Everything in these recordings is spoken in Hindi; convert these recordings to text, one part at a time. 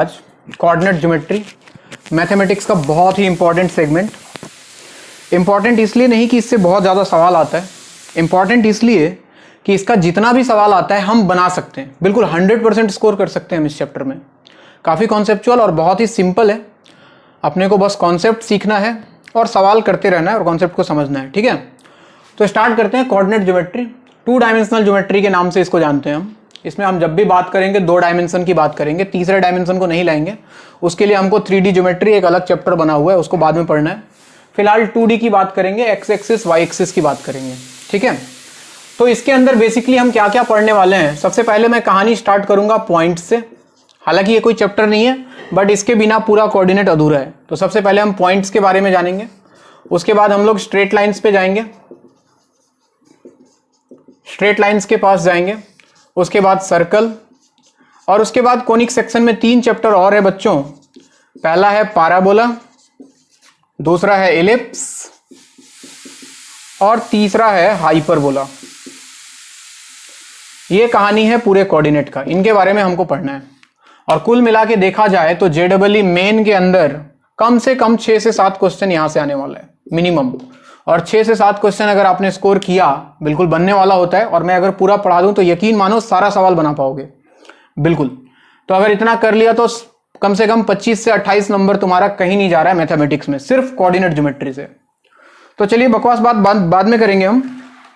आज कोऑर्डिनेट ज्योमेट्री मैथमेटिक्स का बहुत ही इंपॉर्टेंट सेगमेंट। इंपॉर्टेंट इसलिए नहीं कि इससे बहुत ज़्यादा सवाल आता है, इंपॉर्टेंट इसलिए कि इसका जितना भी सवाल आता है हम बना सकते हैं, बिल्कुल 100% स्कोर कर सकते हैं हम इस चैप्टर में। काफ़ी कॉन्सेप्चुअल और बहुत ही सिंपल है, अपने को बस कॉन्सेप्ट सीखना है और सवाल करते रहना है और कॉन्सेप्ट को समझना है। ठीक है, तो स्टार्ट करते हैं। कोऑर्डिनेट ज्योमेट्री, 2 डायमेंशनल ज्योमेट्री के नाम से इसको जानते हैं हम। इसमें हम जब भी बात करेंगे 2 डायमेंशन की बात करेंगे, तीसरे डायमेंशन को नहीं लाएंगे। उसके लिए हमको 3D ज्योमेट्री एक अलग चैप्टर बना हुआ है, उसको बाद में पढ़ना है। फिलहाल 2D की बात करेंगे, एक्स एक्सिस वाई एक्सिस की बात करेंगे। ठीक है, तो इसके अंदर बेसिकली हम क्या क्या पढ़ने वाले हैं। सबसे पहले मैं कहानी स्टार्ट करूंगा पॉइंट से। हालांकि ये कोई चैप्टर नहीं है, बट इसके बिना पूरा कोऑर्डिनेट अधूरा है। तो सबसे पहले हम पॉइंट्स के बारे में जानेंगे, उसके बाद हम लोग स्ट्रेट लाइंस पे जाएंगे, स्ट्रेट लाइंस के पास जाएंगे, उसके बाद सर्कल, और उसके बाद कोनिक सेक्शन में 3 चैप्टर और है बच्चों। पहला है पैराबोला, दूसरा है एलिप्स और तीसरा है हाइपरबोला। ये कहानी है पूरे कोऑर्डिनेट का, इनके बारे में हमको पढ़ना है। और कुल मिला के देखा जाए तो JEE मेन के अंदर कम से कम 6 से 7 क्वेश्चन यहां से आने वाला है मिनिमम। और 6 से 7 क्वेश्चन अगर आपने स्कोर किया, बिल्कुल बनने वाला होता है। और मैं अगर पूरा पढ़ा दूं तो यकीन मानो सारा सवाल बना पाओगे बिल्कुल। तो अगर इतना कर लिया तो कम से कम 25 से 28 नंबर तुम्हारा कहीं नहीं जा रहा है मैथमेटिक्स में, सिर्फ कोऑर्डिनेट ज्योमेट्री से। तो चलिए बकवास बात बाद में करेंगे हम,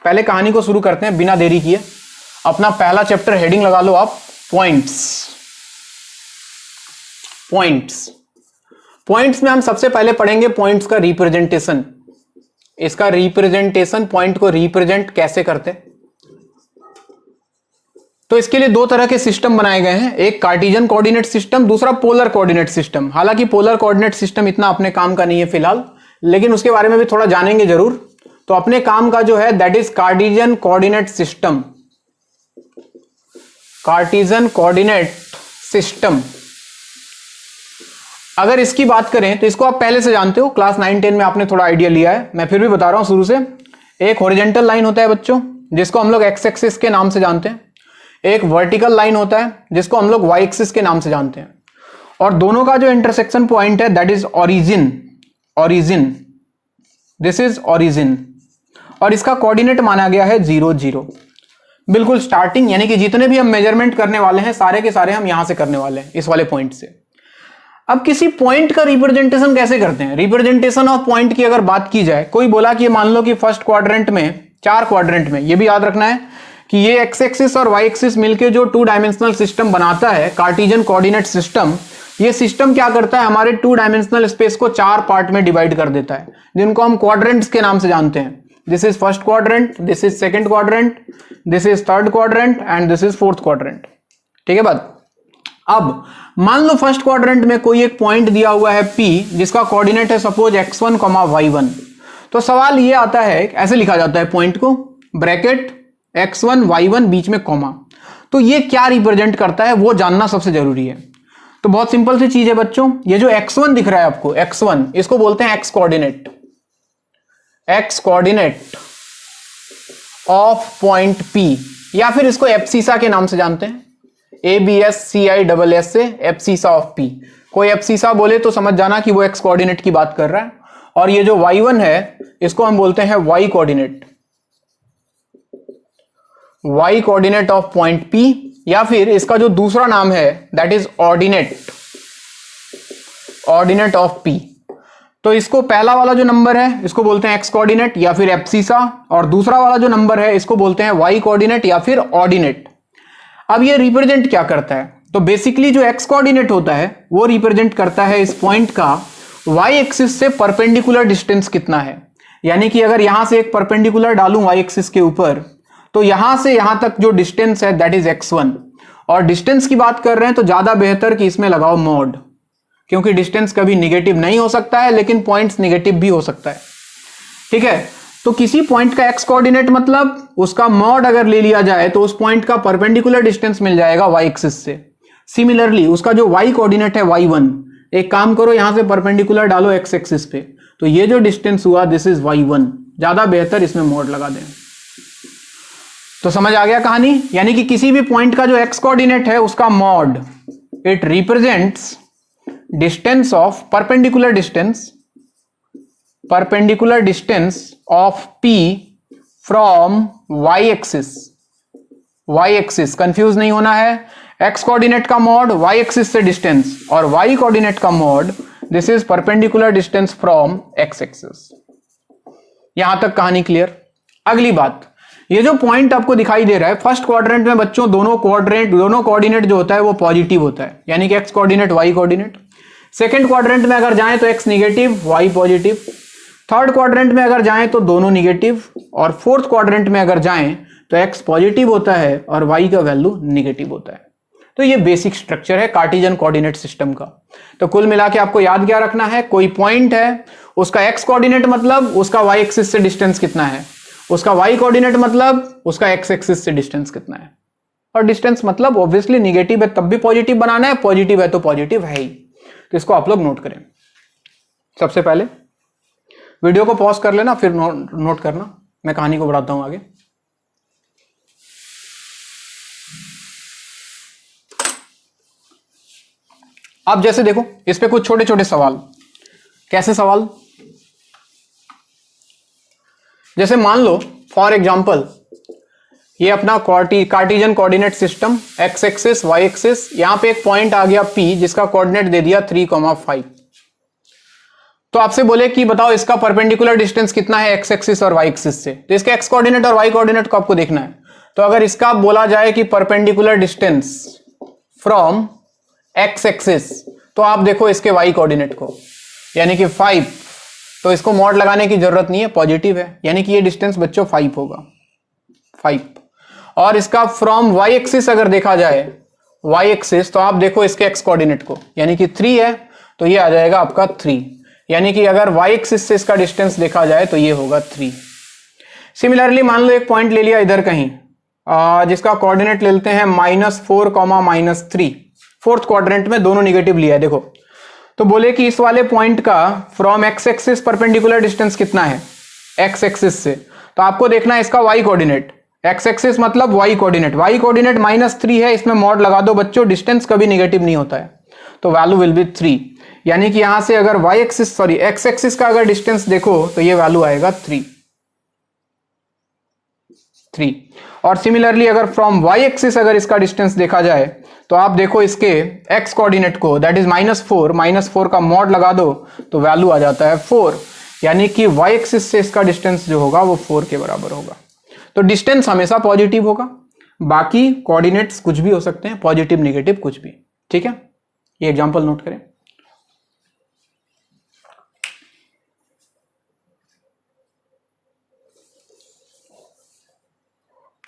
पहले कहानी को शुरू करते हैं बिना देरी किए। अपना पहला चैप्टर हेडिंग लगा लो आप, पॉइंट्स। पॉइंट्स पॉइंट्स में हम सबसे पहले पढ़ेंगे पॉइंट्स का रिप्रेजेंटेशन। इसका रिप्रेजेंटेशन, पॉइंट को रिप्रेजेंट कैसे करते। तो इसके लिए 2 तरह के सिस्टम बनाए गए हैं, एक कार्टेशियन कोऑर्डिनेट सिस्टम, दूसरा पोलर कोऑर्डिनेट सिस्टम। हालांकि पोलर कोऑर्डिनेट सिस्टम इतना अपने काम का नहीं है फिलहाल, लेकिन उसके बारे में भी थोड़ा जानेंगे जरूर। तो अपने काम का जो है that is Cartesian coordinate system. Cartesian coordinate system अगर इसकी बात करें तो इसको आप पहले से जानते हो, क्लास 9-10 में आपने थोड़ा आइडिया लिया है, मैं फिर भी बता रहा हूं शुरू से। एक हॉरिजॉन्टल लाइन होता है बच्चों, जिसको हम लोग एक्स एक्सिस के नाम से जानते हैं। एक वर्टिकल लाइन होता है जिसको हम लोग वाई एक्सिस के नाम से जानते हैं। और दोनों का जो इंटरसेक्शन पॉइंट है that is origin. Origin, this is origin. और इसका कोऑर्डिनेट माना गया है 0 0, बिल्कुल स्टार्टिंग, यानी कि जितने भी हम मेजरमेंट करने वाले हैं सारे के सारे हम यहां से करने वाले हैं, इस वाले पॉइंट से। अब किसी पॉइंट का रिप्रेजेंटेशन कैसे करते हैं। रिप्रेजेंटेशन ऑफ पॉइंट की अगर बात की जाए, कोई बोला कि मान लो कि फर्स्ट क्वाड्रेंट में, 4 क्वाड्रेंट में, ये भी याद रखना है कि ये एक्स एक्सिस और वाई एक्सिस मिलके जो 2 डायमेंशनल सिस्टम बनाता है, कार्टेशियन कोऑर्डिनेट सिस्टम, ये सिस्टम क्या करता है, हमारे 2 डायमेंशनल स्पेस को 4 पार्ट में डिवाइड कर देता है, जिनको हम क्वाड्रेंट्स के नाम से जानते हैं। This is first quadrant, this is second quadrant, this is third quadrant and this is fourth quadrant. ठीक है बात। अब मान लो फर्स्ट क्वाड्रेंट में कोई एक पॉइंट दिया हुआ है P, जिसका कोऑर्डिनेट है सपोज x1, y1। तो सवाल ये आता है, ऐसे लिखा जाता है पॉइंट को, ब्रैकेट x1 y1 बीच में कॉमा। तो ये क्या रिप्रेजेंट करता है वो जानना सबसे जरूरी है। तो बहुत सिंपल सी चीज है बच्चों, ये जो x1 दिख रहा है आपको, x1, इसको बोलते हैं x coordinate. x coordinate of point P, या फिर इसको एब्सिसा के नाम से जानते हैं, ABSCISS से एब्सिसा ऑफ P। कोई एब्सिसा बोले तो समझ जाना कि वो x कोऑर्डिनेट की बात कर रहा है। और ये जो y1 है इसको हम बोलते हैं y coordinate, y coordinate of point P, या फिर इसका जो दूसरा नाम है that is ordinate, ordinate of P। तो इसको पहला वाला जो नंबर है इसको बोलते हैं x कोऑर्डिनेट या फिर एब्सिसा, और दूसरा वाला जो नंबर है इसको बोलते हैं y कोऑर्डिनेट या फिर ऑर्डिनेट। अब ये रिप्रेजेंट क्या करता है, तो बेसिकली जो x कोऑर्डिनेट होता है वो रिप्रेजेंट करता है इस पॉइंट का y एक्सिस से परपेंडिकुलर डिस्टेंस कितना है। यानी कि अगर यहां से एक परपेंडिकुलर डालूं y एक्सिस के ऊपर, तो यहां से यहां तक जो डिस्टेंस है दैट इज x1। और डिस्टेंस की बात कर रहे हैं तो ज्यादा बेहतर कि इसमें लगाओ मॉड, क्योंकि डिस्टेंस कभी निगेटिव नहीं हो सकता है, लेकिन पॉइंट्स निगेटिव भी हो सकता है। ठीक है, तो किसी पॉइंट का x कोऑर्डिनेट मतलब उसका मॉड अगर ले लिया जाए तो उस पॉइंट का परपेंडिकुलर डिस्टेंस मिल जाएगा y एक्सिस से। सिमिलरली उसका जो y कोऑर्डिनेट है y1, एक काम करो यहां से परपेंडिकुलर डालो x एक्सिस पे, तो ये जो डिस्टेंस हुआ दिस इज y1, ज्यादा बेहतर इसमें मॉड लगा दें। तो समझ आ गया कहानी, यानी कि किसी भी पॉइंट का जो x कोऑर्डिनेट है उसका mod it represents distance of perpendicular distance of P from y axis, confuse नहीं होना है। एक्स कोऑर्डिनेट का मॉड वाई एक्सिस से डिस्टेंस, और वाई कोऑर्डिनेट का mod this is perpendicular distance from x axis. यहां तक कहानी क्लियर। अगली बात, ये जो पॉइंट आपको दिखाई दे रहा है फर्स्ट क्वाड्रेंट में बच्चों, दोनों कोऑर्डिनेट जो होता है वो पॉजिटिव होता है, यानी कि x coordinate y coordinate. Second quadrant में अगर जाएं तो x negative y positive, third quadrant में अगर जाएं तो दोनों निगेटिव, और फोर्थ क्वाड्रेंट में अगर जाएं तो एक्स पॉजिटिव होता है और वाई का वैल्यू निगेटिव होता है। तो ये बेसिक स्ट्रक्चर है कार्टेशियन कोऑर्डिनेट सिस्टम का। तो कुल मिला के आपको याद क्या रखना है, कोई पॉइंट है, उसका एक्स कोऑर्डिनेट मतलब उसका वाई एक्सिस से डिस्टेंस कितना है, उसका वाई कोऑर्डिनेट मतलब उसका एक्स एक्सिस से डिस्टेंस कितना है, और डिस्टेंस मतलब ऑब्वियसली निगेटिव है तब भी पॉजिटिव बनाना है, पॉजिटिव है तो पॉजिटिव है ही। तो इसको आप लोग नोट करें। सबसे पहले वीडियो को पॉज कर लेना, फिर नोट करना, मैं कहानी को बढ़ाता हूं आगे। अब जैसे देखो इस पे कुछ छोटे छोटे सवाल। कैसे सवाल, जैसे मान लो फॉर एग्जांपल ये अपना Cartesian coordinate system, x axis y axis, यहां पे एक पॉइंट आ गया P जिसका कोऑर्डिनेट दे दिया 3,5। तो आपसे बोले कि बताओ इसका परपेंडिकुलर डिस्टेंस कितना है एक्स एक्सिस और वाई एक्सिस से। तो इसके एक्स कोऑर्डिनेट और वाई कोऑर्डिनेट को आपको देखना है। तो अगर इसका बोला जाए कि perpendicular distance from x axis, तो आप देखो इसके वाई कोऑर्डिनेट को, यानी कि 5, तो इसको मॉड लगाने की जरूरत नहीं है, पॉजिटिव है, यानी कि ये डिस्टेंस बच्चों 5 होगा, 5। और इसका फ्रॉम वाई एक्सिस अगर देखा जाए, वाई एक्सिस, तो आप देखो इसके एक्स कोऑर्डिनेट को, यानी कि 3 है, तो ये आ जाएगा आपका 3, यानी कि अगर वाई एक्सिस से इसका डिस्टेंस देखा जाए तो ये होगा 3। सिमिलरली मान लो एक पॉइंट ले लिया इधर कहीं, जिसका कोऑर्डिनेट ले लेते हैं -4, -3, फोर्थ क्वाड्रेंट में दोनों निगेटिव लिया है। देखो तो बोले कि इस वाले पॉइंट का from x axis perpendicular distance कितना है एक्स एक्सिस से, तो आपको देखना है इसका वाई कोऑर्डिनेट। एक्स एक्सिस मतलब वाई कोऑर्डिनेट, वाई कोऑर्डिनेट -3 है, इसमें मॉड लगा दो बच्चों, डिस्टेंस कभी निगेटिव नहीं होता है, तो वैल्यू विल बी 3, यानी कि यहां से अगर वाई एक्सिस एक्स एक्सिस का अगर डिस्टेंस देखो तो ये वैल्यू आएगा 3। और सिमिलरली अगर फ्रॉम वाई एक्सिस अगर इसका डिस्टेंस देखा जाए तो आप देखो इसके एक्स कोऑर्डिनेट को, दैट इज -4 का मॉड लगा दो तो वैल्यू आ जाता है 4, यानी कि वाई एक्सिस से इसका डिस्टेंस जो होगा वो 4 के बराबर होगा। तो डिस्टेंस हमेशा पॉजिटिव होगा, बाकी कोऑर्डिनेट्स कुछ भी हो सकते हैं, पॉजिटिव नेगेटिव कुछ भी। ठीक है, ये एग्जांपल नोट करें।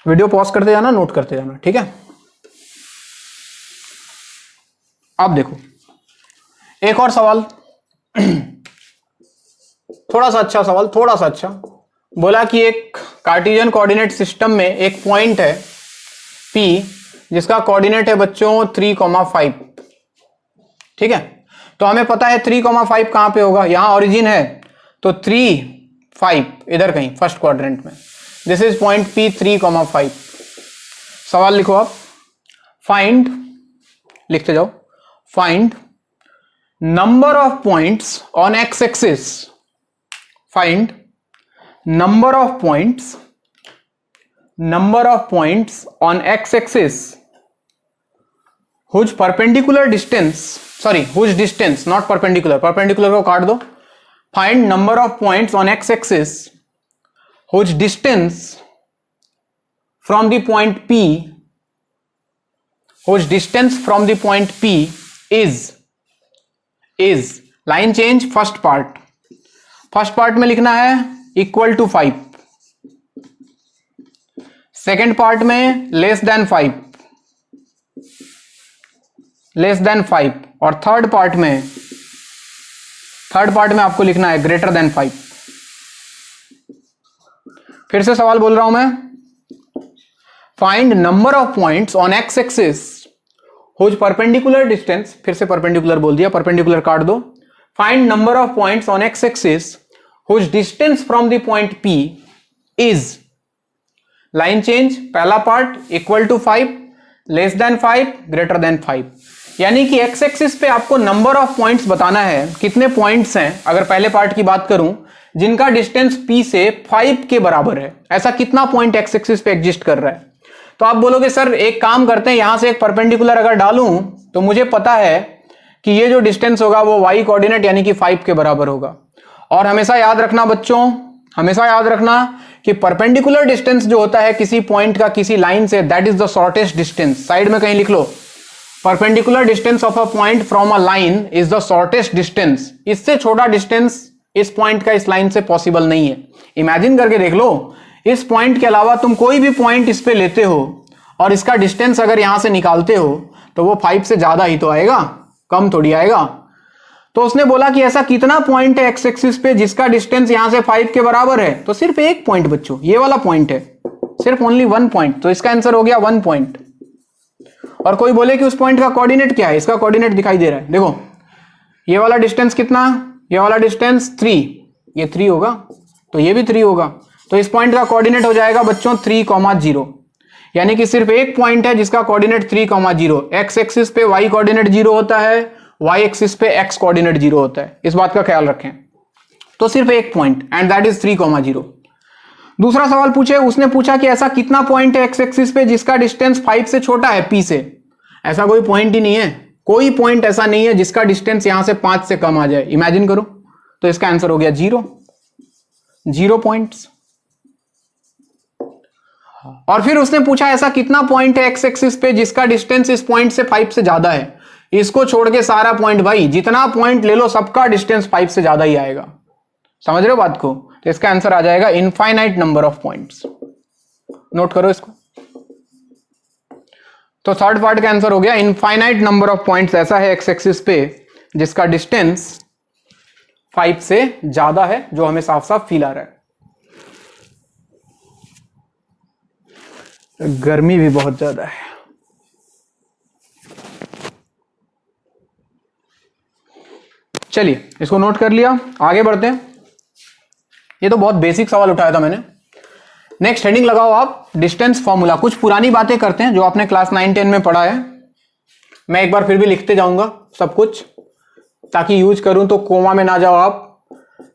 वीडियो पॉज करते जाना, नोट करते जाना, ठीक है। अब देखो एक और सवाल, थोड़ा सा अच्छा सवाल, थोड़ा सा अच्छा। बोला कि एक कार्टेशियन कोऑर्डिनेट सिस्टम में एक पॉइंट है P जिसका कोऑर्डिनेट है बच्चों 3,5। ठीक है, तो हमें पता है 3,5 कहां पे होगा, यहां ओरिजिन है, तो 3, 5 इधर कहीं फर्स्ट क्वाड्रेंट में, दिस इज पॉइंट P 3,5। सवाल लिखो आप, फाइंड, लिखते जाओ, find number of points on x axis, find number of points on x-axis whose perpendicular distance, whose distance, not perpendicular को काट दो, find number of points on x-axis whose distance from the point P is line change first part में लिखना है इक्वल टू 5, सेकेंड पार्ट में लेस देन 5, और थर्ड पार्ट में आपको लिखना है ग्रेटर देन 5। फिर से सवाल बोल रहा हूं मैं, find number of points on x axis whose perpendicular distance, फिर से परपेंडिकुलर बोल दिया, परपेंडिकुलर काट दो, find number of points on x axis whose distance from the point P is, line change, पहला part equal to 5, less than 5, greater than 5, यानी कि एक्स एक्सिस पे आपको नंबर ऑफ पॉइंट्स बताना है, कितने पॉइंट्स हैं। अगर पहले पार्ट की बात करूं, जिनका डिस्टेंस P से 5 के बराबर है, ऐसा कितना पॉइंट एक्स एक्सिस पे एग्जिस्ट कर रहा है। तो आप बोलोगे सर एक काम करते हैं, यहां से एक परपेंडिकुलर अगर डालूं तो मुझे पता है कि ये जो डिस्टेंस होगा वो y कोऑर्डिनेट यानी कि 5 के बराबर होगा। और हमेशा याद रखना बच्चों, हमेशा याद रखना कि परपेंडिकुलर डिस्टेंस जो होता है किसी पॉइंट का किसी लाइन से, that is the shortest distance. Side में कहीं लिख लो, perpendicular distance of a point from a line is the shortest distance. इससे छोटा डिस्टेंस इस पॉइंट का इस लाइन से पॉसिबल नहीं है। इमेजिन करके देख लो, इस पॉइंट के अलावा तुम कोई भी पॉइंट इस पे लेते हो और इसका डिस्टेंस अगर यहां से निकालते हो तो वो 5 से ज्यादा ही तो आएगा, कम थोड़ी आएगा। तो उसने बोला कि ऐसा कितना पॉइंट है एक्स एक्सिस पे जिसका डिस्टेंस यहां से 5 के बराबर है। तो सिर्फ एक पॉइंट बच्चों, ये वाला पॉइंट है, सिर्फ ओनली 1 पॉइंट। तो इसका आंसर हो गया 1 पॉइंट। और कोई बोले कि उस पॉइंट का कोऑर्डिनेट क्या है, इसका कोऑर्डिनेट दिखाई दे रहा है, देखो ये वाला डिस्टेंस कितना, ये वाला डिस्टेंस 3, ये 3 होगा तो ये भी 3 होगा। तो इस पॉइंट का कोऑर्डिनेट हो जाएगा बच्चों 3,0, यानी कि सिर्फ एक पॉइंट है जिसका कोऑर्डिनेट 3,0। एक्स एक्सिस पे y कोऑर्डिनेट 0 होता है, y एक्सिस पे x कोऑर्डिनेट 0 होता है, इस बात का ख्याल रखें। तो सिर्फ एक पॉइंट एंड दैट इज 3,0। दूसरा सवाल पूछे, उसने पूछा कि ऐसा कितना पॉइंट है एक्स एक्सिस पे जिसका डिस्टेंस 5 से छोटा है P से। ऐसा कोई पॉइंट ही नहीं है, कोई पॉइंट ऐसा नहीं है जिसका डिस्टेंस यहां से 5 से कम आ जाए। इमेजिन करो, तो इसका आंसर हो गया 0 पॉइंट्स। और फिर उसने पूछा ऐसा कितना पॉइंट है एक्स एक्सिस पे जिसका डिस्टेंस इस पॉइंट से 5 से ज्यादा है। इसको छोड़ के सारा पॉइंट, भाई जितना पॉइंट ले लो सबका डिस्टेंस 5 से ज्यादा ही आएगा। समझ रहे हो बात को? तो इसका आंसर आ जाएगा infinite number of points. Note करो इसको। तो थर्ड पार्ट का आंसर हो गया इनफाइनाइट नंबर ऑफ पॉइंट्स ऐसा है एक्स एक्सिस पे जिसका डिस्टेंस 5 से ज्यादा है, जो हमें साफ साफ फील आ रहा है। गर्मी भी बहुत ज्यादा है। चलिए इसको नोट कर लिया, आगे बढ़ते हैं। ये तो बहुत बेसिक सवाल उठाया था मैंने। नेक्स्ट हेडिंग लगाओ आप, डिस्टेंस फॉर्मूला। कुछ पुरानी बातें करते हैं जो आपने क्लास 9-10 में पढ़ा है। मैं एक बार फिर भी लिखते जाऊंगा सब कुछ, ताकि यूज करूं तो कोमा में ना जाओ आप।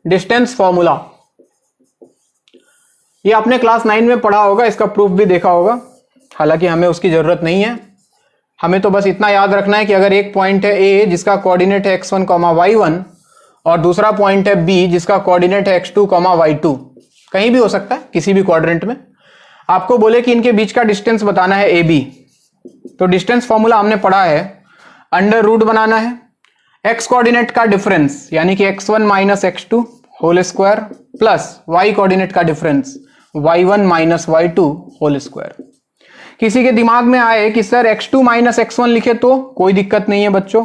डिस्टेंस फॉर्मूला ये आपने क्लास 9 में पढ़ा होगा, इसका प्रूफ भी देखा होगा, हालांकि हमें उसकी जरूरत नहीं है। हमें तो बस इतना याद रखना है कि अगर एक पॉइंट है ए जिसका कोऑर्डिनेट है x1, y1 और दूसरा पॉइंट है बी जिसका कोऑर्डिनेट है x2, y2, कहीं भी हो सकता है किसी भी क्वाड्रेंट में, आपको बोले कि इनके बीच का डिस्टेंस बताना है AB। तो डिस्टेंस फॉर्मूला हमने पढ़ा है, अंडर रूट बनाना है, x कोऑर्डिनेट का डिफरेंस यानी कि x1 minus x2 whole square plus y coordinate का difference y1 minus y2 whole square. किसी के दिमाग में आए कि सर x2 माइनस x1 लिखे तो कोई दिक्कत नहीं है बच्चों,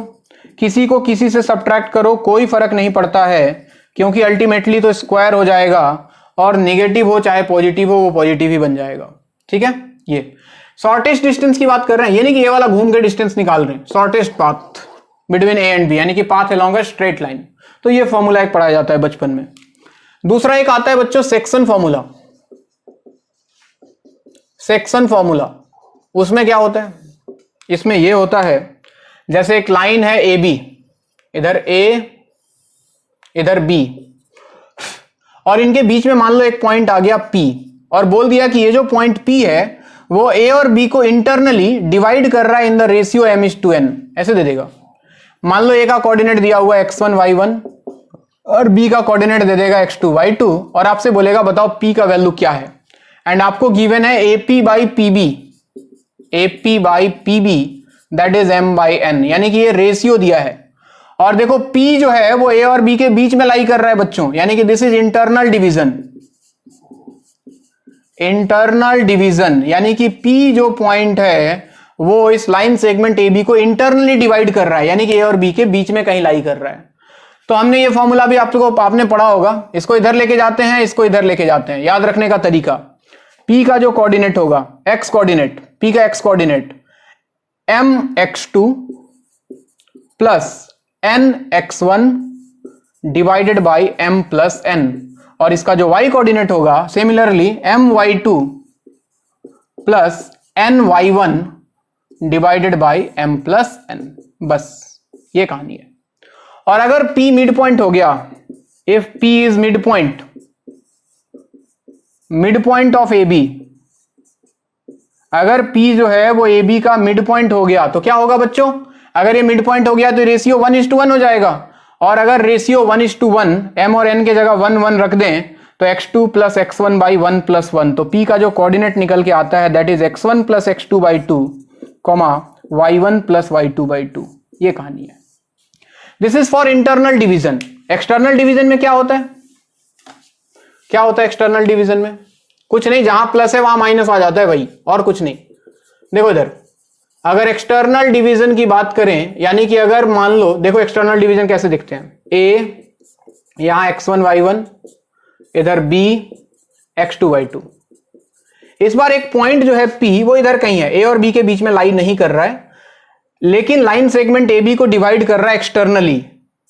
किसी को किसी से सब्ट्रैक्ट करो कोई फर्क नहीं पड़ता है, क्योंकि अल्टीमेटली तो स्क्वायर हो जाएगा और नेगेटिव हो चाहे पॉजिटिव हो वो पॉजिटिव ही बन जाएगा। ठीक है, ये शॉर्टेस्ट डिस्टेंस की बात कर रहे हैं, ये नहीं कि ये वाला घूम के डिस्टेंस निकाल रहे हैं। Shortest path between A and B यानी कि path along a straight line. तो ये फॉर्मूला एक पढ़ाया जाता है बचपन में। दूसरा एक आता है बच्चों सेक्शन फॉर्मूला। सेक्शन फॉर्मूला उसमें क्या होता है, इसमें ये होता है जैसे एक लाइन है ए बी, इधर ए इधर बी, और इनके बीच में मान लो एक पॉइंट आ गया P और बोल दिया कि ये जो पॉइंट P है वो A और B को इंटरनली डिवाइड कर रहा है इन द रेशियो m:n। ऐसे दे देगा, मान लो A का कोऑर्डिनेट दिया हुआ है x1 y1 और B का कोऑर्डिनेट दे देगा x2 y2 और आपसे बोलेगा बताओ P का वैल्यू क्या है, एंड आपको गिवन है AP by PB that is m/n, यानी कि ये रेशियो दिया है। और देखो P जो है वो A और B के बीच में लाई कर रहा है बच्चों, यानी कि this is internal division. Internal division यानी कि P जो पॉइंट है वो इस लाइन सेगमेंट AB को इंटरनली डिवाइड कर रहा है, यानी कि A और B के बीच में कहीं लाई कर रहा है। तो हमने ये फॉर्मूला भी आपने पढ़ा होगा, इसको इधर लेके जाते हैं, इसको इधर लेके जाते हैं। याद रखने का तरीका, P का जो कोऑर्डिनेट होगा x कोऑर्डिनेट, P का x coordinate mx2 plus nx1 divided by m plus n, और इसका जो y कोऑर्डिनेट होगा similarly my2 plus ny1 divided by m plus n, बस ये कहानी है। और अगर p मिड पॉइंट हो गया, if p is mid point of ab, अगर p जो है वो ab का मिड पॉइंट हो गया तो क्या होगा बच्चों, अगर ये मिड पॉइंट हो गया तो रेशियो 1:1 हो जाएगा। और अगर रेशियो 1:1 m और n के जगह 1:1 रख दें तो x2 plus x1 by 1 plus 1, तो p का जो कोऑर्डिनेट निकल के आता है that is x1 plus x2 by 2 comma y1 plus y2 by 2, ये कहानी है। This is for internal division. External division में क्या होता है, क्या होता है एक्सटर्नल डिवीजन में, कुछ नहीं, जहां प्लस है वहां माइनस आ जाता है भाई, और कुछ नहीं। देखो इधर अगर एक्सटर्नल डिवीजन की बात करें, यानी कि अगर मान लो, देखो एक्सटर्नल डिवीजन कैसे दिखते हैं, a यहां x1 y1, इधर b x2 y2। इस बार एक पॉइंट जो है p वो इधर कहीं है, a और b के बीच में लाई नहीं कर रहा है, लेकिन लाइन सेगमेंट AB को डिवाइड कर रहा है externally,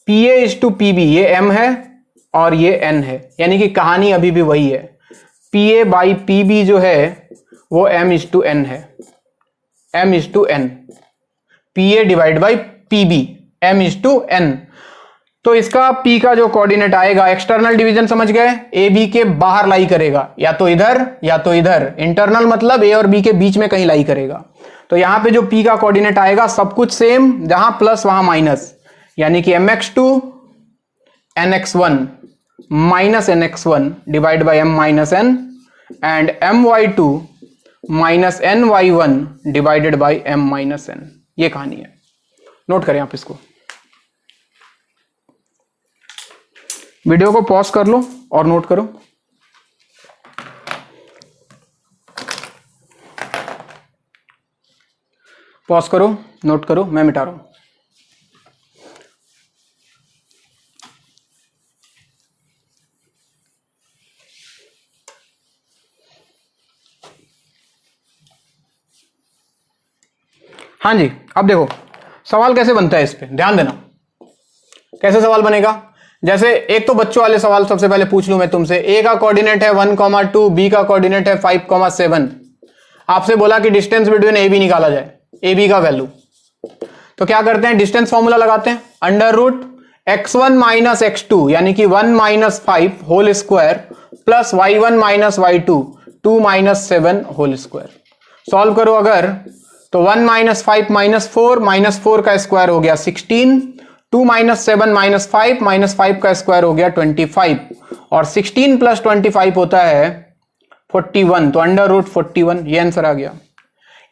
PA is to PB, ये M है और ये N है, यानी कि कहानी अभी भी वही है, PA बाई PB जो है वो M इज टू N है, M is to N, PA divide by PB, M is to N। तो इसका P का जो कोऑर्डिनेट आएगा, एक्सटर्नल डिवीजन समझ गए, AB के बाहर लाई करेगा, या तो इधर या तो इधर, इंटरनल मतलब A और B के बीच में कहीं लाई करेगा। तो यहां पे जो P का कोऑर्डिनेट आएगा सब कुछ सेम, जहां प्लस वहां माइनस, यानी कि mx2 nx1 minus nx1 divide by m minus n and my2 minus ny1 divided by m minus n, ये कहानी है। नोट करें आप इसको, वीडियो को पॉज कर लो और नोट करो। पॉज करो, नोट करो, मैं मिटा रहा हूं। हाँ जी, अब देखो सवाल कैसे बनता है, इस पे ध्यान देना। कैसे सवाल बनेगा, जैसे एक तो बच्चों वाले सवाल सबसे पहले पूछ लूं मैं तुमसे, a का कोऑर्डिनेट है 1,2, b का कोऑर्डिनेट है 5,7, आपसे बोला कि डिस्टेंस बिटवीन ए बी निकाला जाए, ए बी का वैल्यू। तो क्या करते हैं, डिस्टेंस फॉर्मूला लगाते हैं, under root x1 minus x2 यानी कि 1 minus 5 whole square plus y1 minus y2 2 minus 7 whole square. Solve करो अगर, तो 1 माइनस 5 माइनस 4 का स्क्वायर हो गया 16, 2 माइनस 7 माइनस 5 का स्क्वायर हो गया 25, और 16 प्लस 25 होता है 41, तो अंडर रूट 41, ये आंसर आ गया।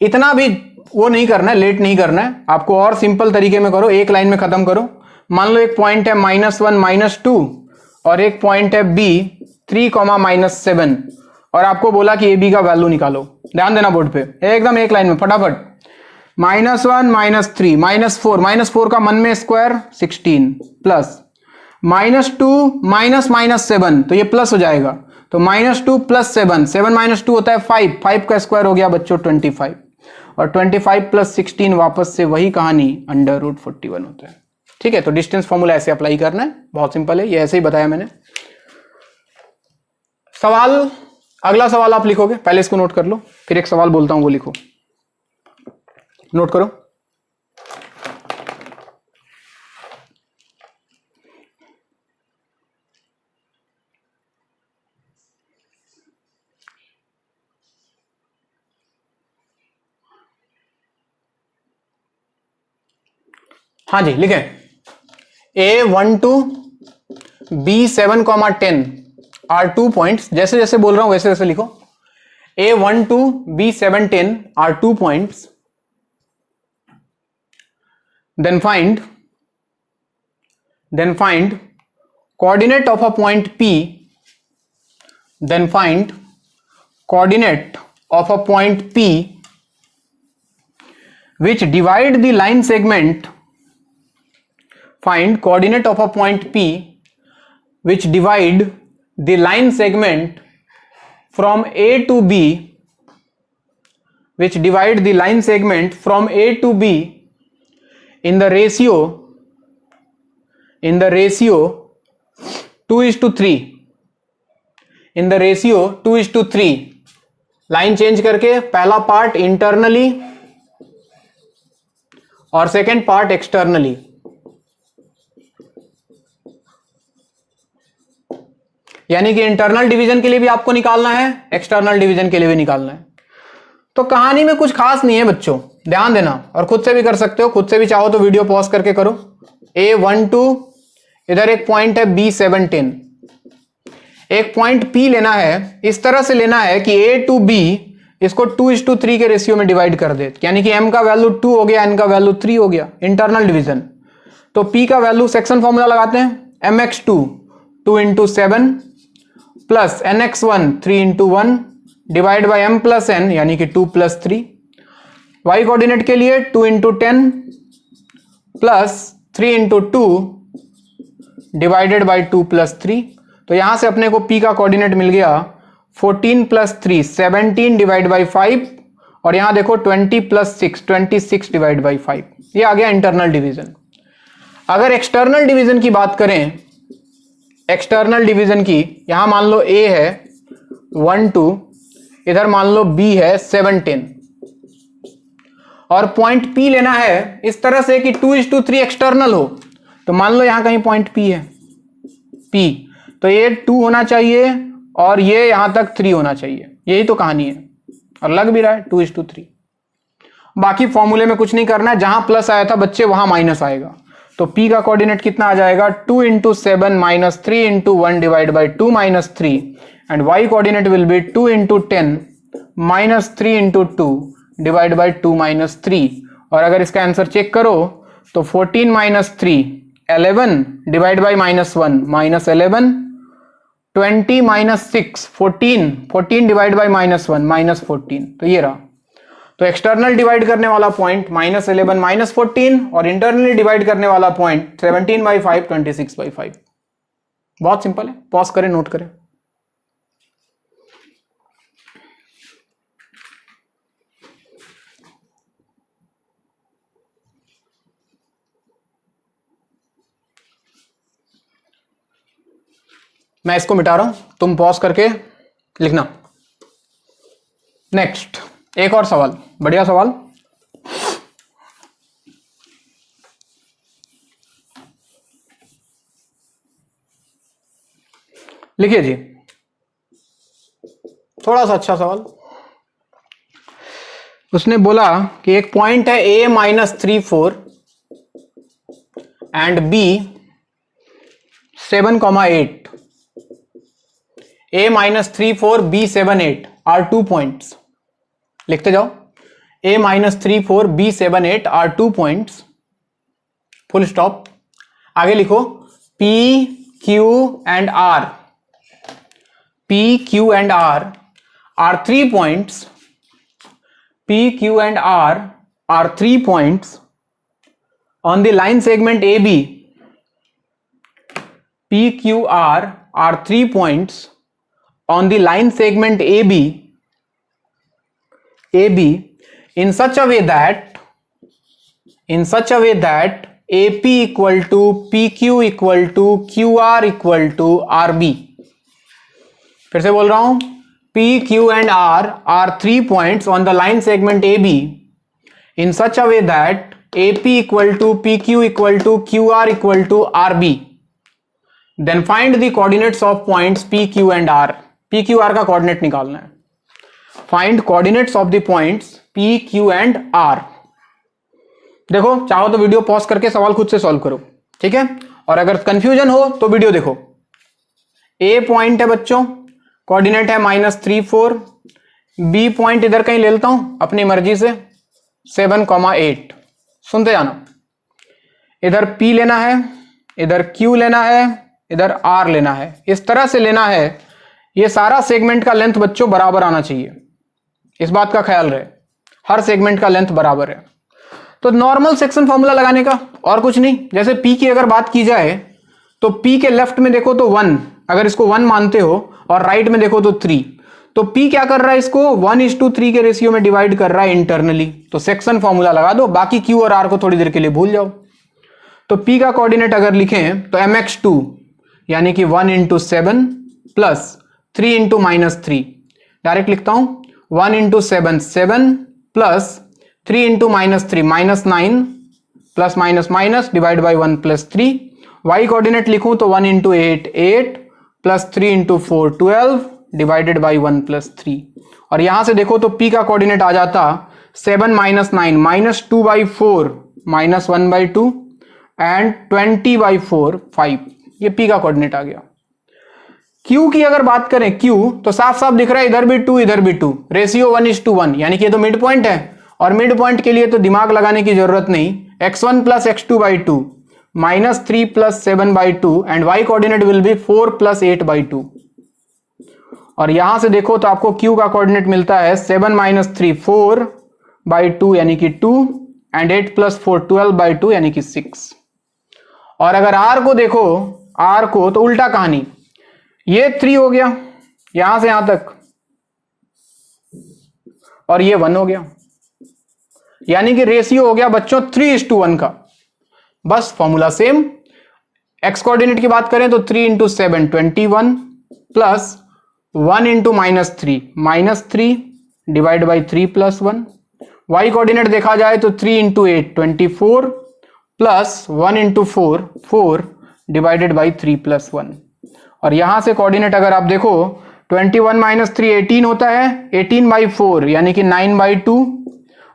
इतना भी वो नहीं करना है, लेट नहीं करना है आपको, और सिंपल तरीके में करो, एक लाइन में खत्म करो। मान लो एक पॉइंट है -1 -2 और एक पॉइंट है b 3, -7, और आपको बोला कि ए बी का वैल्यू निकालो। ध्यान देना बोर्ड पे, एकदम एक लाइन में फटाफट। -1 -3 -4 का मन में स्क्वायर 16 प्लस -2 -7, तो ये प्लस हो जाएगा, तो -2 प्लस 7, 7 - 2 होता है 5 का स्क्वायर हो गया बच्चों 25, और 25 प्लस 16 वापस से वही कहानी अंडर रूट 41 होता है। ठीक है, तो डिस्टेंस फॉर्मूला ऐसे अप्लाई करना है, बहुत सिंपल है, ये ऐसे ही बताया मैंने। सवाल, अगला सवाल आप लिखोगे, पहले इसको नोट कर लो, फिर एक सवाल बोलता हूं वो लिखो, नोट करो। हाँ जी लिखें, A12 B7, 10 आर 2 पॉइंट्स, जैसे जैसे बोल रहा हूं वैसे वैसे लिखो। A12 B7, 10 are 2 points, then find coordinate of a point P, then find coordinate of a point P which divide the line segment, find coordinate of a point P which divide the line segment from A to B, which divide the line segment from A to B in the ratio 2:3, in the ratio 2:3। Line change करके पहला पार्ट इंटरनली और सेकेंड पार्ट एक्सटर्नली। यानी कि इंटरनल डिवीजन के लिए भी आपको निकालना है, एक्सटर्नल डिवीजन के लिए भी निकालना है। तो कहानी में कुछ खास नहीं है बच्चों, ध्यान देना, और खुद से भी कर सकते हो, खुद से भी चाहो तो वीडियो पॉज करके करो। A12, इधर एक पॉइंट है B17, एक पॉइंट P लेना है, इस तरह से लेना है कि A to B इसको 2:3 के रेशियो में डिवाइड कर दे, यानी कि M का वैल्यू 2 हो गया, N का वैल्यू 3 हो गया, इंटरनल डिवीजन। तो P का वैल्यू सेक्शन फॉर्मूला लगाते हैं, MX2 2 into 7 plus NX1 3 into 1 divide by M plus N यानी कि 2 plus 3। Y कोऑर्डिनेट के लिए 2 into 10 plus 3 into 2 divided by 2 plus 3। तो यहां से अपने को P का कोऑर्डिनेट मिल गया 14 plus 3 17 डिवाइड बाई 5, और यहां देखो 20 plus 6 26 डिवाइड बाई 5। ये आ गया इंटरनल डिवीजन। अगर एक्सटर्नल डिवीजन की बात करें, एक्सटर्नल डिवीजन की, यहां मान लो A है 1 2, इधर मान लो B है 17, और पॉइंट P लेना है इस तरह से कि 2:3 एक्सटर्नल हो। तो मान लो यहां कहीं पॉइंट P है, P, तो ये 2 होना चाहिए और ये यहां तक 3 होना चाहिए। यही तो कहानी है, और लग भी रहा है 2:3। बाकी फॉर्मूले में कुछ नहीं करना है, जहां प्लस आया था बच्चे वहां माइनस आएगा। तो P का कोऑर्डिनेट कितना आ जाएगा, 2 into 7 minus 3 into 1 divided by 2 minus 3, and Y coordinate will be 2 into 10 minus 3 into 2 divided by 2 minus 3। और अगर इसका आंसर चेक करो तो 14 minus 3 11 divided by -1 minus 11, 20 minus 6 14 14 divided by -1 minus 14। तो ये रहा। तो एक्सटर्नल डिवाइड करने वाला पॉइंट -11 -14, और इंटरनली डिवाइड करने वाला पॉइंट 17/5 26/5। बहुत सिंपल है, पॉज करें, नोट करें। मैं इसको मिटा रहा हूं, तुम पॉज करके लिखना। नेक्स्ट एक और सवाल, बढ़िया सवाल। लिखिए जी, थोड़ा सा अच्छा सवाल। उसने बोला कि एक पॉइंट है A -3 4 and B 7,8। A -3 4 B 7 8 are 2 points. लिखते जाओ, A -3 4 B 7 8 are 2 points, full stop. आगे लिखो P Q and R, P Q and R are 3 points, P Q and R are 3 points on the line segment AB। P Q R are 3 points on the line segment AB in such a way that AP equal to PQ equal to QR equal to RB। फिर से बोल रहा हूं, P Q and R are 3 points on the line segment AB in such a way that AP equal to PQ equal to QR equal to RB। Then find the coordinates of points P Q and R। P Q R का कोऑर्डिनेट निकालना है। Find coordinates of the points P Q and R। देखो, चाहो तो वीडियो पॉज करके सवाल खुद से सॉल्व करो, ठीक है। और अगर कंफ्यूजन हो तो वीडियो देखो। A पॉइंट है बच्चों, कोऑर्डिनेट है -3 4। B पॉइंट इधर कहीं ले लेता हूं अपनी मर्जी से, 7,8। सुनते जाना, इधर P लेना है, इधर Q लेना है, इधर R लेना है। इस तरह से लेना है। ये सारा सेगमेंट का लेंथ बच्चों बराबर आना चाहिए, इस बात का ख्याल रहे, हर सेगमेंट का लेंथ बराबर है। तो नॉर्मल सेक्शन फॉर्मूला लगाने का, और कुछ नहीं। जैसे P की अगर बात की जाए तो P के लेफ्ट में देखो तो 1, अगर इसको 1 मानते हो, और राइट में देखो तो 3, तो P क्या कर रहा है, इसको 1:3 के रेशियो में डिवाइड कर रहा है इंटरनली। तो सेक्शन फॉर्मूला लगा दो, बाकी Q और R को थोड़ी देर के लिए भूल जाओ। तो P का कोऑर्डिनेट अगर लिखें तो MX2 यानी कि 1 into 7 प्लस 3 into -3। डायरेक्ट लिखता हूं, 1 into 7 7 plus 3 into -3 -9 plus minus minus divide by 1 plus 3। Y coordinate लिखूं तो 1 into 8 8 plus 3 into 4 12 divided by 1 plus 3। और यहां से देखो तो p का कोऑर्डिनेट आ जाता 7 minus 9 minus 2 by 4 minus 1 by 2 and 20 by 4 5। ये p का कोऑर्डिनेट आ गया। q की अगर बात करें q तो साफ साफ दिख रहा है, इधर भी 2 इधर भी 2, रेशियो 1:1, यानी कि ये तो मिड पॉइंट है। और मिड पॉइंट के लिए तो दिमाग लगाने की जरूरत नहीं, x1 plus x2 by 2 minus 3 plus 7 by 2 and y coordinate will B 4 plus 8 by 2। और यहां से देखो तो आपको q का कोऑर्डिनेट मिलता है 7 माइनस 3 4 बाई 2 यानी कि 2 एंड 8 प्लस 4 12 बाई 2 यानी कि 6। और अगर r को देखो, r को तो उल्टा कहानी, ये 3 हो गया यहां से यहां तक और ये 1 हो गया, यानी कि रेशियो हो गया बच्चों 3:1 का। बस फॉर्मूला सेम। x कोऑर्डिनेट की बात करें तो 3 into 7 21 plus 1 into minus 3 minus 3 divide by 3 plus 1। y coordinate देखा जाए तो 3 into 8 24 plus 1 into 4 4 divided by 3 plus 1। और यहां से कोऑर्डिनेट अगर आप देखो 21 माइनस 3 18 होता है, 18 बाई 4 यानी कि 9 बाई 2।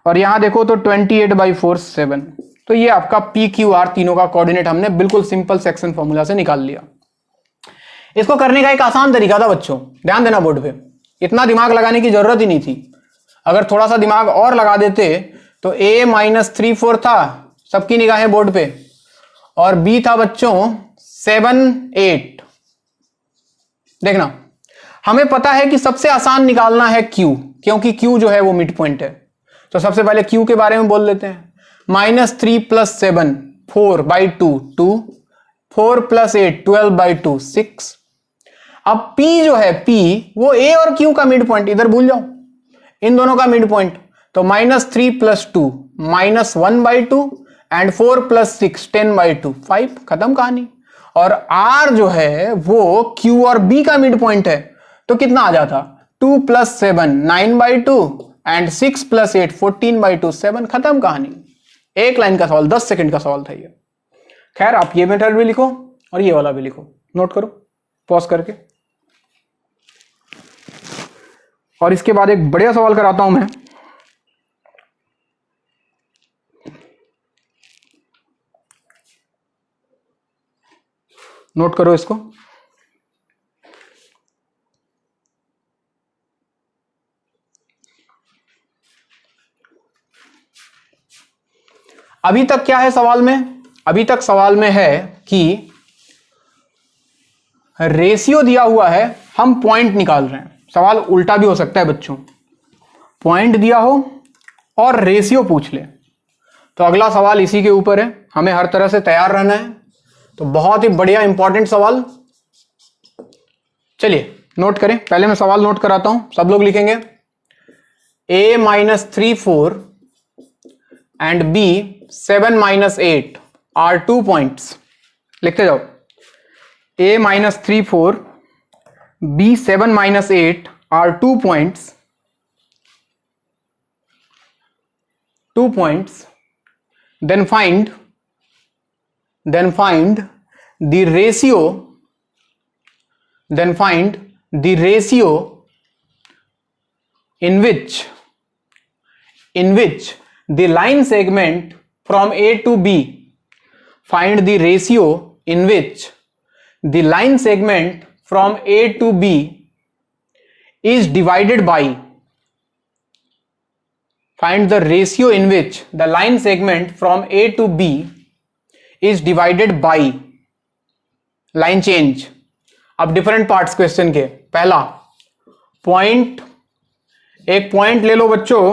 और यहां देखो तो 28 बाई 4 7। तो ये आपका पी क्यू आर तीनों का कोऑर्डिनेट हमने बिल्कुल सिंपल सेक्शन फॉर्मूला से निकाल लिया। इसको करने का एक आसान तरीका था बच्चों, ध्यान देना बोर्ड पे, इतना दिमाग लगाने की जरूरत ही नहीं थी। अगर थोड़ा सा दिमाग और लगा देते तो a माइनस 3 4 था, सबकी निगाहें बोर्ड पे, और b था बच्चों 7 8। देखना, हमें पता है कि सबसे आसान निकालना है q, क्योंकि q जो है वो मिड पॉइंट है। तो सबसे पहले q के बारे में बोल लेते हैं। Minus 3 plus 7 4 by 2 2, 4 plus 8 12 by 2 6। अब p जो है p वो a और q का मिड पॉइंट, इधर भूल जाओ, इन दोनों का मिड पॉइंट। तो minus 3 plus 2 minus 1 by 2 and 4 plus 6 10 by 2 5, खत्म कहानी। और r जो है वो q और b का मिड पॉइंट है, तो कितना आ जाता 2 plus 7 9 by 2 and 6 plus 8 14 by 2 7, खत्म कहानी। एक लाइन का सवाल, 10 सेकंड का सवाल था ये। खैर आप ये मेथड भी लिखो और ये वाला भी लिखो, नोट करो पॉज करके। और इसके बाद एक बढ़िया सवाल कराता हूं मैं, नोट करो इसको। अभी तक क्या है सवाल में? अभी तक सवाल में है कि रेशियो दिया हुआ है, हम पॉइंट निकाल रहे हैं। सवाल उल्टा भी हो सकता है बच्चों, पॉइंट दिया हो और रेशियो पूछ ले। तो अगला सवाल इसी के ऊपर है, हमें हर तरह से तैयार रहना है। तो बहुत ही बढ़िया इंपॉर्टेंट सवाल, चलिए नोट करें। पहले मैं सवाल नोट कराता हूं, सब लोग लिखेंगे। a minus 3 4 and b 7 minus 8 are 2 points. लिखते जाओ, a minus 3 4 b 7 minus 8 are 2 points, 2 points. Then find the ratio. Then find the ratio in which the line segment from A to B. Find the ratio in which the line segment from A to B is divided by. Find the ratio in which the line segment from A to B is divided by line change. अब डिफरेंट पार्ट्स क्वेश्चन के। पहला पॉइंट, एक पॉइंट ले लो बच्चों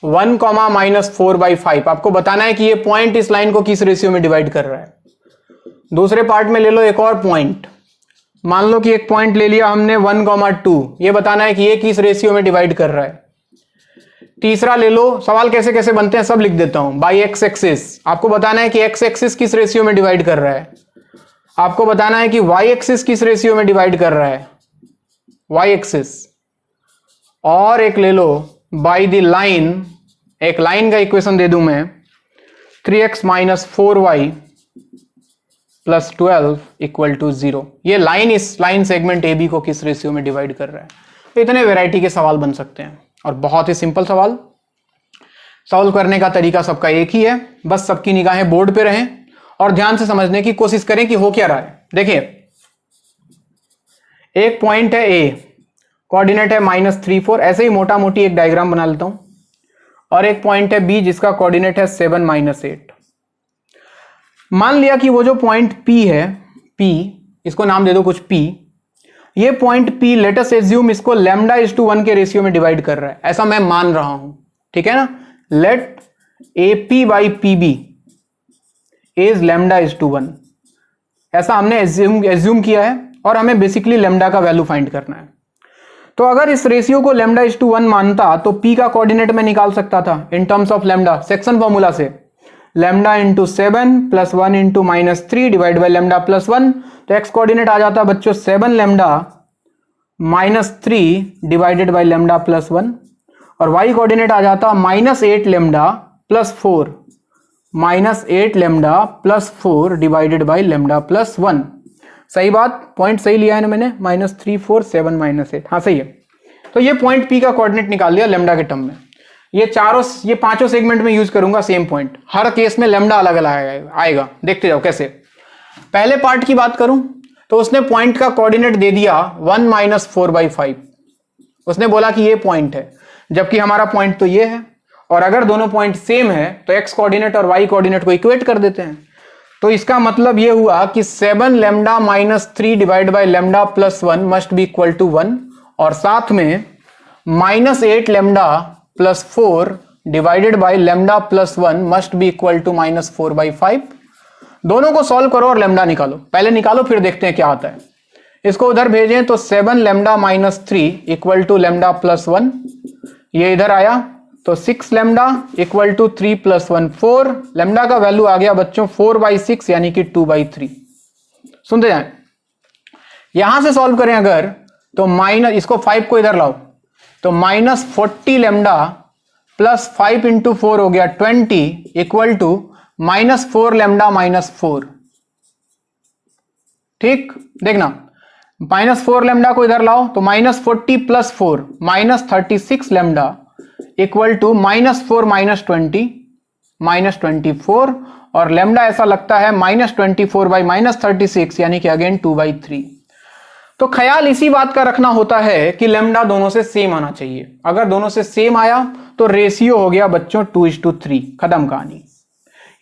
1 कॉमा माइनस 4/5, आपको बताना है कि ये पॉइंट इस लाइन को किस रेशियो में डिवाइड कर रहा है। दूसरे पार्ट में ले लो एक और पॉइंट, मान लो कि एक पॉइंट ले लिया हमने 1,2, ये बताना है कि ये किस रेशियो में डिवाइड कर रहा है। तीसरा ले लो, सवाल कैसे कैसे बनते हैं सब लिख देता हूं। बाई एक्स एक्सिस, आपको बताना है कि एक्स एक्सिस किस रेशियो में डिवाइड कर रहा है। आपको बताना है कि वाई एक्सिस किस रेशियो में डिवाइड कर रहा है, वाई एक्सिस। और एक ले लो बाई द लाइन, एक लाइन का इक्वेशन दे दूं मैं, 3x minus 4y plus 12 equal to 0। ये लाइन इस लाइन सेगमेंट ए बी को किस रेशियो में डिवाइड कर रहा है। तो इतने वैरायटी के सवाल बन सकते हैं और बहुत ही सिंपल सवाल। सॉल्व करने का तरीका सबका एक ही है, बस सबकी निगाहें बोर्ड पे रहें और ध्यान से समझने की कोशिश करें कि हो क्या रहा है। देखिए, एक पॉइंट है ए, कोऑर्डिनेट है -3 4, ऐसे ही मोटा मोटी एक डायग्राम बना लेता हूं। और एक पॉइंट है बी जिसका कोऑर्डिनेट है 7 -8। मान लिया कि वो जो पॉइंट पी है, पी, इसको नाम दे दो कुछ पी, ये point P let us assume इसको λ:1 के रेशियो में डिवाइड कर रहा है, ऐसा मैं मान रहा हूं, ठीक है ना। Let AP by PB is λ:1, ऐसा हमने एज्यूम किया है और हमें बेसिकली लैम्डा का वैल्यू फाइंड करना है। तो अगर इस रेशियो को λ:1 मानता तो P का कोऑर्डिनेट में निकाल सकता था in terms of lambda, section formula से, lambda into 7 plus 1 into -3 divide by lambda plus 1। तो एक्स कोऑर्डिनेट आ जाता बच्चों 7 lambda -3 divided by lambda plus 1, और वाई कोऑर्डिनेट आ जाता -8 lambda plus 4, -8 lambda plus 4 divided by lambda plus 1। सही बात, पॉइंट सही लिया है ना मैंने, -3 4 7 -8, हाँ सही है। तो ये पॉइंट पी का कोऑर्डिनेट निकाल लिया लैम्डा के टर्म में। ये पांचों सेगमेंट में यूज करूंगा सेम पॉइंट, हर केस में लैम्डा अलग अलग आएगा, देखते जाओ कैसे। पहले पार्ट की बात करूं तो उसने पॉइंट का कोऑर्डिनेट दे दिया 1 -4/5। उसने बोला कि ये पॉइंट है, जबकि हमारा पॉइंट तो ये है, और अगर दोनों पॉइंट सेम है तो एक्स कोऑर्डिनेट और वाई कोऑर्डिनेट को इक्वेट कर देते हैं। तो इसका मतलब ये हुआ कि 7 lambda -3 divide by lambda plus 1 must be equal to 1, और साथ में -8 lambda plus 4 divided by lambda plus 1 must be equal to -4/5। दोनों को सॉल्व करो और लैम्डा निकालो, पहले निकालो फिर देखते हैं क्या आता है। इसको उधर भेजें तो 7 lambda -3 equal to lambda plus 1, ये इधर आया तो 6 लैम्डा इक्वल टू 3 + 1 4। लैम्डा का वैल्यू आ गया बच्चों 4/6 यानी कि 2/3। सुनते जाएं, यहां से सॉल्व करें अगर तो माइनस, इसको 5 को इधर लाओ तो -40 लैम्डा प्लस 5 × 4 हो गया 20 इक्वल टू -4 लैम्डा -4। ठीक, देखना, -4 लैम्डा को इधर लाओ तो -40 + 4 -36 लैम्डा इक्वल टू -4 -20 -24, और लैम्डा ऐसा लगता है -24/-36 यानी कि अगेन 2/3। तो ख्याल इसी बात का रखना होता है कि लैम्डा दोनों से सेम आना चाहिए। अगर दोनों से सेम आया तो रेशियो हो गया बच्चों 2:3, खत्म कहानी।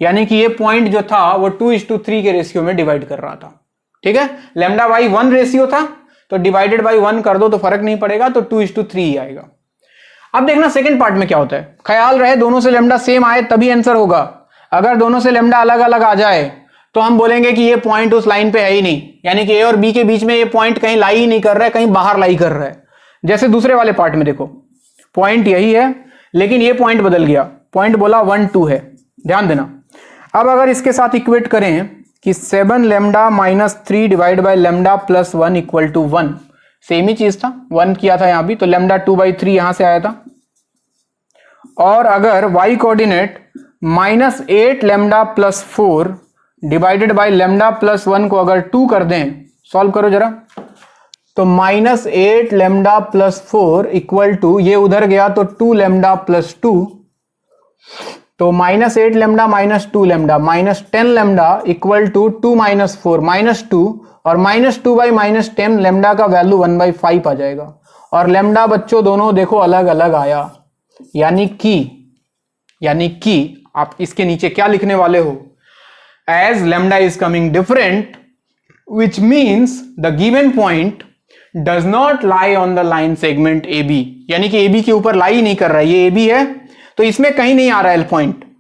यानी कि ये पॉइंट जो था वो 2:3 के रेशियो में डिवाइड कर रहा था। ठीक है, लैम्डा बाई 1 रेशियो था तो डिवाइडेड बाई 1 कर दो तो फर्क नहीं पड़ेगा, तो 2:3 ही आएगा। अब देखना सेकंड पार्ट में क्या होता है। ख्याल रहे दोनों से लैम्डा सेम आए तभी आंसर होगा। अगर दोनों से लैम्डा अलग अलग आ जाए तो हम बोलेंगे कि ये पॉइंट उस लाइन पे है ही नहीं, यानी कि ए और बी के बीच में ये पॉइंट कहीं लाई ही नहीं कर रहा है, कहीं बाहर लाई कर रहा है। जैसे दूसरे वाले पार्ट में देखो, पॉइंट यही है लेकिन ये पॉइंट बदल गया, पॉइंट बोला 1 2 है, ध्यान देना। अब अगर इसके साथ इक्वेट करें कि 7 lambda -3 divide by lambda plus 1 equal to 1, same ही चीज था, 1 किया था यहां भी, तो लैम्डा 2/3 यहां से आया था। और अगर y coordinate -8 lambda plus 4 divided by lambda plus 1 को अगर 2 कर दें, सॉल्व करो जरा, तो -8 लैम्डा प्लस 4 इक्वल टू, ये उधर गया तो 2 लैम्डा प्लस 2, तो -8 lambda -2 lambda -10 lambda equal to 2 - 4 -2, और -2 बाई -10 लैम्डा का वैल्यू 1/5 आ जाएगा। और लैम्डा बच्चों दोनों देखो अलग अलग आया, यानी कि आप इसके नीचे क्या लिखने वाले हो, as lambda is coming different which means the given point does not lie on the line segment AB, यानी कि AB के ऊपर लाई नहीं कर रहा है, ये AB है तो इसमें कहीं नहीं आ रहा है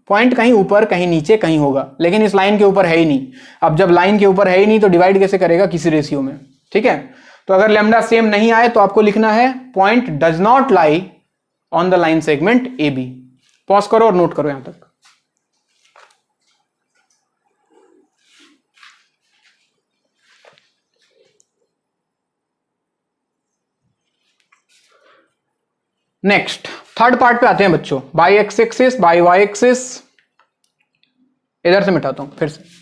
पॉइंट कहीं ऊपर कहीं नीचे कहीं होगा, लेकिन इस लाइन के ऊपर है ही नहीं। अब जब लाइन के ऊपर है ही नहीं तो डिवाइड कैसे करेगा, किसी रेशियो में। ठीक है, तो अगर लैम्डा सेम नहीं आए तो आपको लिखना है point does not lie on the line segment AB। Pause करो और नोट करो यहां तक। नेक्स्ट थर्ड पार्ट पे आते हैं बच्चों, by x axis by y axis. इधर से मिटाता हूं फिर से।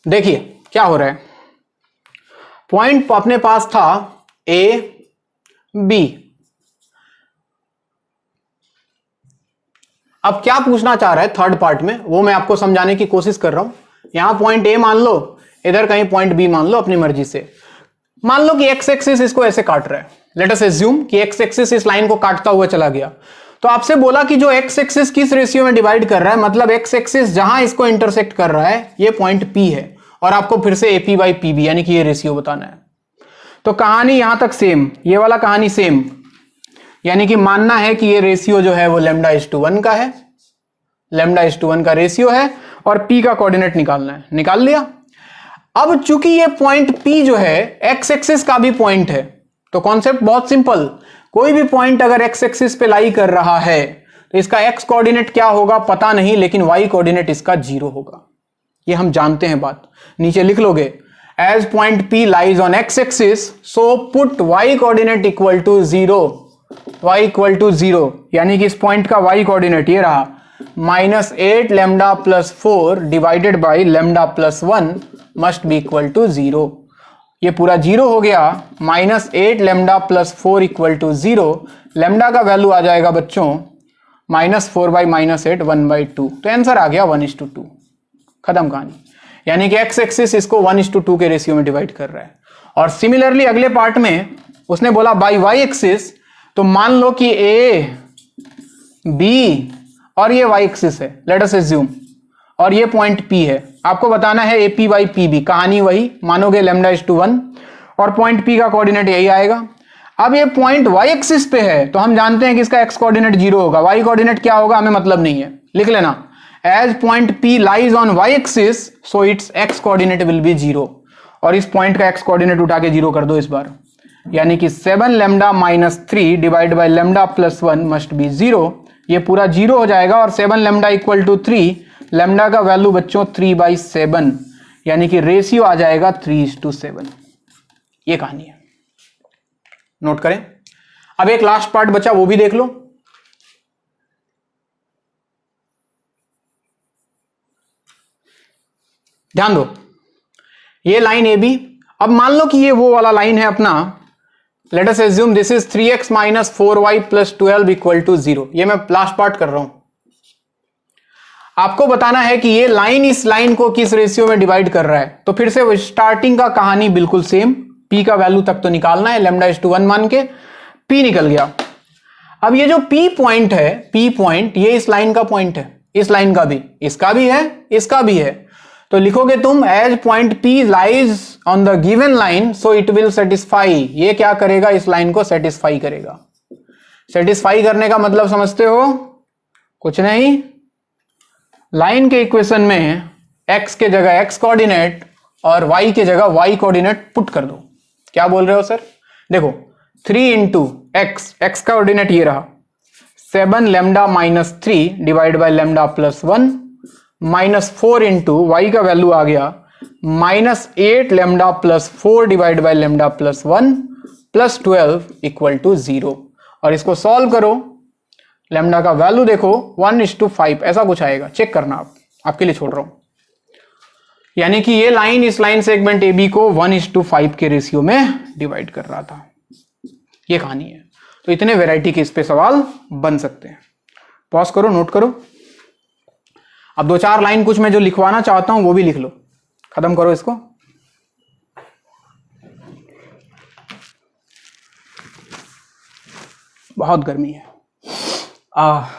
देखिए क्या हो रहा है, पॉइंट अपने पास था ए बी। अब क्या पूछना चाह रहा है थर्ड पार्ट में, वो मैं आपको समझाने की कोशिश कर रहा हूं। यहां पॉइंट ए मान लो, इधर कहीं पॉइंट बी मान लो अपनी मर्जी से। मान लो कि एक्स एक्सिस इसको ऐसे काट रहा है, लेट अस अज्यूम कि एक्स एक्सिस इस लाइन को काटता हुआ चला गया। तो आपसे बोला कि जो एक्स एक्सिस किस रेशियो में डिवाइड कर रहा है, मतलब एक्स एक्सिस जहां इसको इंटरसेक्ट कर रहा है ये पॉइंट पी है, और आपको फिर से एपी बाई पीबी यानी कि ये रेशियो बताना है। तो कहानी यहां तक सेम, ये वाला कहानी सेम, यानी कि मानना है कि ये रेशियो जो है वो λ:1 का है, λ:1 का रेशियो है, और p का कोऑर्डिनेट निकालना है। निकाल लिया। अब चूंकि ये पॉइंट p जो है एक्स एक्सिस का भी पॉइंट है, तो कॉन्सेप्ट बहुत सिंपल, कोई भी पॉइंट अगर एक्स एक्सिस पे लाई कर रहा है तो इसका एक्स कोऑर्डिनेट क्या होगा पता नहीं, लेकिन वाई कोऑर्डिनेट इसका 0 होगा, ये हम जानते हैं बात। नीचे लिख लोगे, as point p lies on x axis so put y coordinate equal to 0, y equal to 0, यानी कि इस पॉइंट का y कोऑर्डिनेट ये रहा -8 lambda plus 4 divided by lambda plus 1 must be equal to 0। ये पूरा 0 हो गया, -8 lambda plus 4 equal to 0। Lambda का वैल्यू आ जाएगा बच्चों -4 बाई -8 1/2, तो आंसर आ गया 1:2। खत्म कहानी। यानी कि एक्स एक्सिस इसको 1:2 के रेशियो में डिवाइड कर रहा है। और सिमिलरली अगले पार्ट में उसने बोला बाई वाई एक्सिस, तो मान लो कि ए बी और ये वाई एक्सिस है, लेट अस अज्यूम, और ये पॉइंट पी है। आपको बताना है एपी बाई पीबी, कहानी वही, मानोगे λ:1 और पॉइंट पी का कोऑर्डिनेट यही आएगा। अब ये पॉइंट वाई एक्सिस पे है तो हम जानते हैं कि इसका एक्स कोऑर्डिनेट 0 होगा, वाई कोऑर्डिनेट क्या होगा हमें मतलब नहीं है, लिख लेना, as point P lies on y axis so it's x coordinate will be 0, और इस पॉइंट का एक्स कोऑर्डिनेट उठा के 0 कर दो इस बार, यानी कि 7 lambda -3 divide by lambda plus 1 must B 0। ये पूरा 0 हो जाएगा, और 7 लैम्डा इक्वल टू 3, लैम्डा का वैल्यू बच्चों 3/7, यानी कि रेशियो आ जाएगा 3:7। ये कहानी है, नोट करें। अब एक लास्ट पार्ट बचा, वो भी देख लो। ध्यान दो, ये लाइन ए बी, अब मान लो कि ये वो वाला लाइन है अपना, let us assume this is 3x - 4y + 12 equal to 0। ये मैं लास्ट पार्ट कर रहा हूं। आपको बताना है कि ये लाइन इस लाइन को किस रेशियो में डिवाइड कर रहा है। तो फिर से स्टार्टिंग का कहानी बिल्कुल सेम, p का वैल्यू तक तो निकालना है, λ:1 मान के p निकल गया। अब ये जो p पॉइंट है, p पॉइंट ये इस लाइन का पॉइंट है, इस लाइन का भी, इसका भी है, इसका भी है। तो लिखोगे तुम as point p lies on the given line so it will satisfy. ये क्या करेगा, इस लाइन को सेटिस्फाई करेगा। सेटिस्फाई करने का मतलब समझते हो, कुछ नहीं, लाइन के इक्वेशन में x के जगह x कोऑर्डिनेट और y के जगह y कोऑर्डिनेट पुट कर दो। क्या बोल रहे हो सर, देखो 3 इंटू एक्स, एक्स का कोऑर्डिनेट ये रहा 7 lambda -3 divide by lambda plus 1 -4 into y का वैल्यू आ गया -8 lambda plus 4 divide by lambda plus 1 प्लस 12 इक्वल टू 0। और इसको सॉल्व करो, लैम्डा का वैल्यू देखो 1:5 ऐसा कुछ आएगा, चेक करना आप, आपके लिए छोड़ रहा हूं। यानी कि ये लाइन इस लाइन सेगमेंट ए बी को 1:5 के रेशियो में डिवाइड कर रहा था। ये कहानी है। तो इतने वैरायटी के इस पे सवाल बन सकते हैं। पॉज करो, नोट करो। अब 2-4 लाइन कुछ मैं जो लिखवाना चाहता हूं वो भी लिख लो, खत्म करो इसको। बहुत गर्मी है। हाँ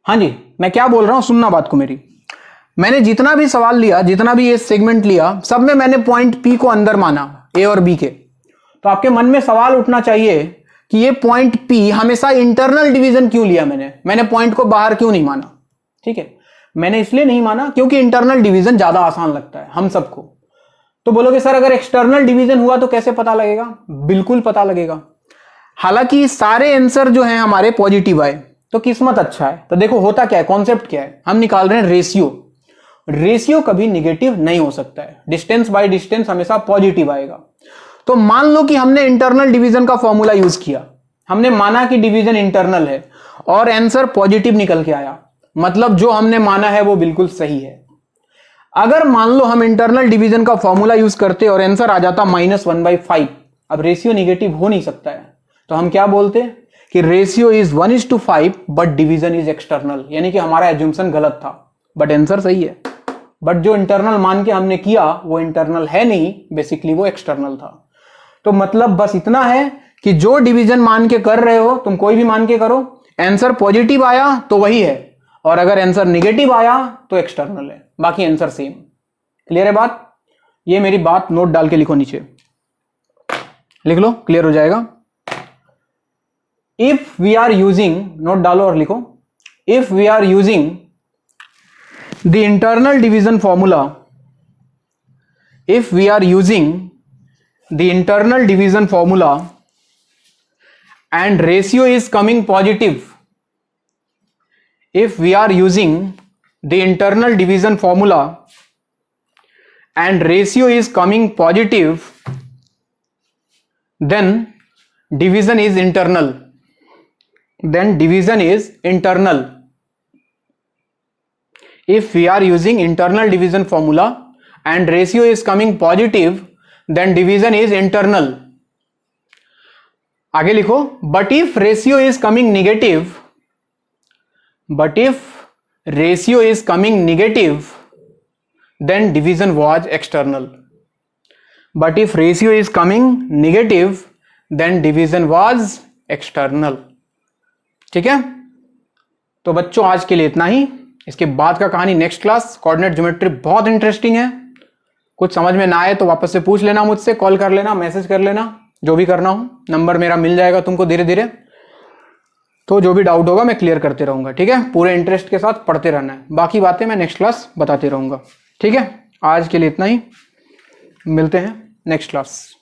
जी, मैं क्या बोल रहा हूं, सुनना बात को मेरी। मैंने जितना भी सवाल लिया, जितना भी ये सेगमेंट लिया, सब में मैंने पॉइंट पी को अंदर माना, ए और बी के। तो आपके मन में सवाल उठना चाहिए कि ये पॉइंट पी हमेशा इंटरनल डिवीजन क्यों लिया, मैंने पॉइंट को बाहर क्यों नहीं माना। ठीक है, मैंने इसलिए नहीं माना क्योंकि इंटरनल डिवीजन ज्यादा आसान लगता है हम सबको। तो बोलोगे सर अगर एक्सटर्नल डिवीजन हुआ तो कैसे पता लगेगा? बिल्कुल पता लगेगा। हालांकि सारे आंसर जो हैं हमारे पॉजिटिव आए तो किस्मत अच्छा है। तो देखो होता क्या है, कॉन्सेप्ट क्या है, हम निकाल रहे हैं रेशियो। रेशियो कभी निगेटिव नहीं हो सकता है, डिस्टेंस बाय डिस्टेंस हमेशा पॉजिटिव आएगा। तो मान लो कि हमने इंटरनल डिवीजन का फॉर्मूला यूज किया, हमने माना कि डिवीजन इंटरनल है और आंसर पॉजिटिव निकल के आया, मतलब जो हमने माना है वो बिल्कुल सही है। अगर मान लो हम इंटरनल डिवीजन का फॉर्मूला यूज करते और आंसर आ जाता -1/5, अब रेशियो निगेटिव हो नहीं सकता है, तो हम क्या बोलते कि ratio is 1:5 but division is external, यानी कि हमारा एज्यूम्पशन गलत था बट आंसर सही है। बट जो इंटरनल मान के हमने किया वो इंटरनल है नहीं, बेसिकली वो एक्सटर्नल था। तो मतलब बस इतना है कि जो डिवीजन मान के कर रहे हो, तुम कोई भी मान के करो, आंसर पॉजिटिव आया तो वही है, और अगर आंसर निगेटिव आया तो एक्सटर्नल है, बाकी आंसर सेम। क्लियर है बात? ये मेरी बात नोट डाल के लिखो, नीचे लिख लो, क्लियर हो जाएगा। If we are using, note डालो और लिखो, if we are using the internal division formula, if we are using the internal division formula and ratio is coming positive, if we are using the internal division formula and ratio is coming positive, then division is internal, then division is internal. If we are using internal division formula and ratio is coming positive, then division is internal. आगे लिखो, but if ratio is coming negative, but if ratio is coming negative, then division was external. But if ratio is coming negative, then division was external. ठीक है, तो बच्चों आज के लिए इतना ही। इसके बाद का कहानी नेक्स्ट क्लास। कोऑर्डिनेट ज्योमेट्री बहुत इंटरेस्टिंग है, कुछ समझ में ना आए तो वापस से पूछ लेना, मुझसे कॉल कर लेना, मैसेज कर लेना, जो भी करना हो, नंबर मेरा मिल जाएगा तुमको धीरे धीरे। तो जो भी डाउट होगा मैं क्लियर करते रहूंगा, ठीक है। पूरे इंटरेस्ट के साथ पढ़ते रहना है, बाकी बातें मैं नेक्स्ट क्लास बताते रहूंगा, ठीक है। आज के लिए इतना ही, मिलते हैं नेक्स्ट क्लास।